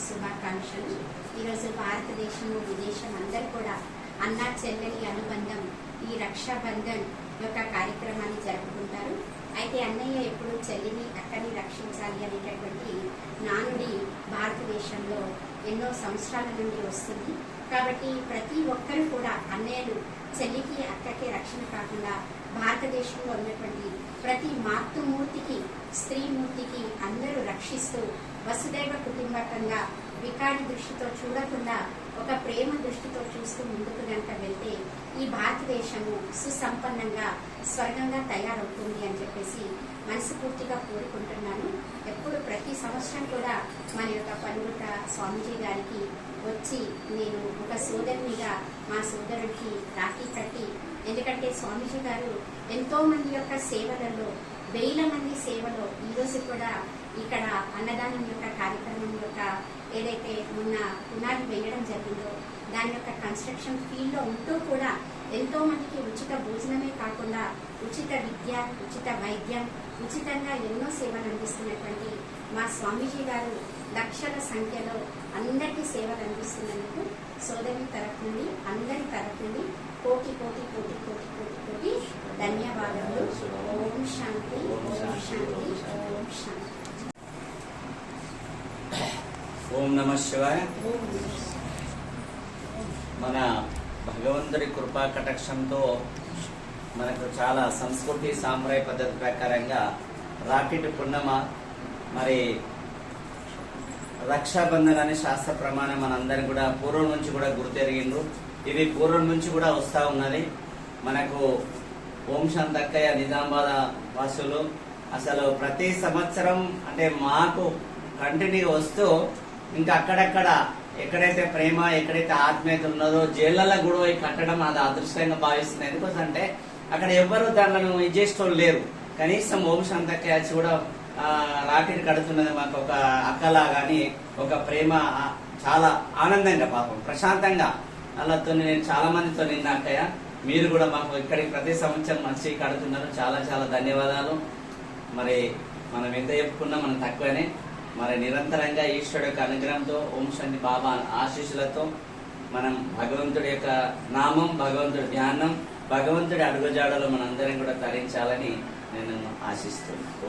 శుభాకాంక్షలు. ఈరోజు భారతదేశం విదేశం అందరూ కూడా అన్నా చెల్లెలి అనుబంధం ఈ రక్షాబంధన్ యొక్క కార్యక్రమాన్ని జరుపుకుంటారు. అయితే అన్నయ్య ఎప్పుడు చెల్లిని అక్కని రక్షించాలి అనేటటువంటి నానుడి భారతదేశంలో ఎన్నో సంవత్సరాల నుండి వస్తుంది. కాబట్టి ప్రతి ఒక్కరు కూడా అన్నయ్యలు చెల్లికి అక్కకి రక్షణ కాకుండా భారతదేశంలో ఉన్నటువంటి ప్రతి మాతృమూర్తికి స్త్రీమూర్తికి అందరూ రక్షిస్తూ వసుదైవ కుటుంబకంగా వికారి దృష్టితో చూడకుండా ఒక ప్రేమ దృష్టితో చూస్తూ ముందుకు గనక వెళ్తే ఈ భారతదేశము సుసంపన్నంగా స్వర్గంగా తయారవుతుంది అని చెప్పేసి మనస్ఫూర్తిగా కోరుకుంటున్నాను. ఎప్పుడు ప్రతి సంవత్సరం కూడా మన యొక్క పలుగుట స్వామీజీ గారికి వచ్చి నేను ఒక సోదరునిగా మా సోదరుడికి రాఖీ కట్టి, ఎందుకంటే స్వామీజీ గారు ఎంతో మంది యొక్క సేవలలో వేల మంది సేవలో ఈరోజు కూడా ఇక్కడ అన్నదానం యొక్క కార్యక్రమం యొక్క ఏదైతే మొన్న పునాది వేయడం జరిగిందో దాని యొక్క కన్స్ట్రక్షన్ ఫీల్డ్ లో ఉంటూ కూడా ఎంతో మందికి ఉచిత భోజనమే కాకుండా ఉచిత విద్య, ఉచిత వైద్యం, ఉచితంగా ఎన్నో సేవలు అందిస్తున్నటువంటి మా స్వామీజీ గారు లక్షల సంఖ్యలో అందరికీ సేవలు అందిస్తున్నందుకు సోదరి తరఫు నుండి అందరి తరఫు నుండి కోటి కోటి కోటి కోటి కోటి కోటి ధన్యవాదాలు. ఓం శాంతి, ఓం శాంతి, ఓం శాంతి. ఓం నమ శివాయ. మన భగవంతుడి కృపా కటాక్షంతో మనకు చాలా సంస్కృతి సాంప్రదాయ పద్ధతి ప్రకారంగా రాకెట్ పున్నమ మరి రక్షాబంధన్ అనే శాస్త్ర ప్రమాణం మనందరం కూడా పూర్వం నుంచి కూడా గుర్తెరిగిండ్రు. ఇది పూర్వం నుంచి కూడా వస్తూ ఉన్నది. మనకు ఓం శాంతక్కయ్య నిజామాబాద్ వాసులు అసలు ప్రతి సంవత్సరం అంటే మాకు కంటిన్యూ వస్తూ ఇంకా అక్కడక్కడ ఎక్కడైతే ప్రేమ, ఎక్కడైతే ఆత్మీయత ఉన్నదో జైళ్ళలో కూడా కట్టడం అది అదృష్టంగా భావిస్తుంది. ఎందుకోసంటే అక్కడ ఎవ్వరు దానిలను చేసేటోళ్ళు లేరు. కనీసం ఓం శాంతక్కయ్య వచ్చి కూడా రాకెట్ కడుతున్నది మాకు ఒక అక్కలా గాని ఒక ప్రేమ, చాలా ఆనందంగా పాపం ప్రశాంతంగా వాళ్ళతో నేను చాలా మందితో నిన్న అక్కయ్య మీరు కూడా మాకు ఇక్కడికి ప్రతి సంవత్సరం మంచి కడుతున్నారు. చాలా చాలా ధన్యవాదాలు. మరి మనం ఎంత చెప్పుకున్నా మనం తక్కువనే. మరి నిరంతరంగా ఈశ్వరుడు యొక్క అనుగ్రహంతో ఓం శాంతి బాబా ఆశీస్సులతో మనం భగవంతుడి యొక్క నామం, భగవంతుడి ధ్యానం, భగవంతుడి అడుగుజాడలో మనందరం కూడా తరించాలని నేను ఆశిస్తున్నాను.